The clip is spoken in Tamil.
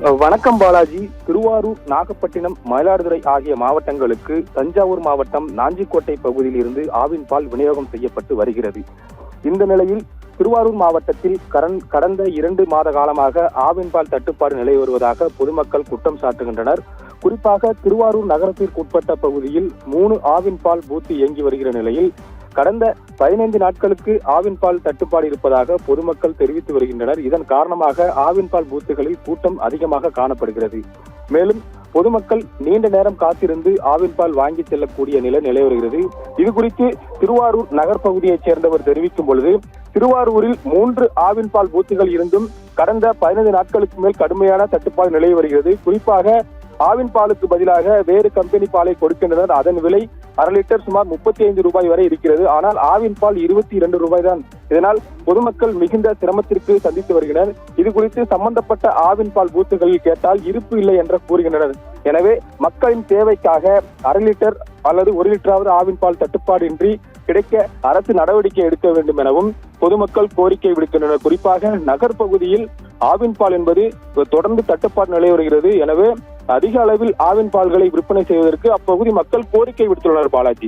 வணக்கம் பாலாஜி. திருவாரூர், நாகப்பட்டினம், மயிலாடுதுறை ஆகிய மாவட்டங்களுக்கு தஞ்சாவூர் மாவட்டம் நாஞ்சிக்கோட்டை பகுதியில் இருந்து ஆவின் பால் விநியோகம் செய்யப்பட்டு வருகிறது. இந்த நிலையில் திருவாரூர் மாவட்டத்தில் கடந்த 2 மாத காலமாக ஆவின் பால் தட்டுப்பாடு நிலை வருவதாக பொதுமக்கள் குற்றம் சாட்டுகின்றனர். குறிப்பாக திருவாரூர் நகரத்திற்கு உட்பட்ட பகுதியில் 3 ஆவின் பால் பூத்து இயங்கி வருகிற நிலையில் கடந்த 15 நாட்களுக்கு ஆவின் பால் தட்டுப்பாடு இருப்பதாக பொதுமக்கள் தெரிவித்து வருகின்றனர். இதன் காரணமாக ஆவின் பால் பூத்துகளில் கூட்டம் அதிகமாக காணப்படுகிறது. மேலும் பொதுமக்கள் நீண்ட நேரம் காத்திருந்து ஆவின் பால் வாங்கி செல்லக்கூடிய நிலை வருகிறது. இது குறித்து திருவாரூர் நகர் பகுதியைச் சேர்ந்தவர் தெரிவிக்கும் பொழுது, திருவாரூரில் 3 ஆவின் பால் பூத்துகள் இருந்தும் கடந்த 15 நாட்களுக்கு மேல் கடுமையான தட்டுப்பாடு நிலை வருகிறது. குறிப்பாக ஆவின் பாலுக்கு பதிலாக வேறு கம்பெனி பாலை கொடுக்கின்றனர். அதன் விலை அரை லிட்டர் சுமார் 35 ரூபாய் வரை இருக்கிறது. ஆனால் ஆவின் பால் 22 ரூபாய் தான். இதனால் பொதுமக்கள் மிகுந்த சிரமத்திற்கு சந்தித்து வருகின்றனர். இது குறித்து சம்பந்தப்பட்ட ஆவின் பால் பூத்துகளில் கேட்டால் இருப்பு இல்லை என்று கூறுகின்றனர். எனவே மக்களின் தேவைக்காக அரை லிட்டர் அல்லது 1 லிட்டராவது ஆவின் பால் தட்டுப்பாடு இன்றி கிடைக்க அரசு நடவடிக்கை எடுக்க வேண்டும் எனவும் பொதுமக்கள் கோரிக்கை விடுக்கின்றனர். குறிப்பாக நகர் பகுதியில் ஆவின் பால் என்பது தொடர்ந்து தட்டுப்பாடு நிலை வருகிறது. எனவே அதிக அளவில் ஆவின் பால்களை விற்பனை செய்வதற்கு அப்பகுதி மக்கள் கோரிக்கை விடுத்துள்ளனர். பாலாஜி.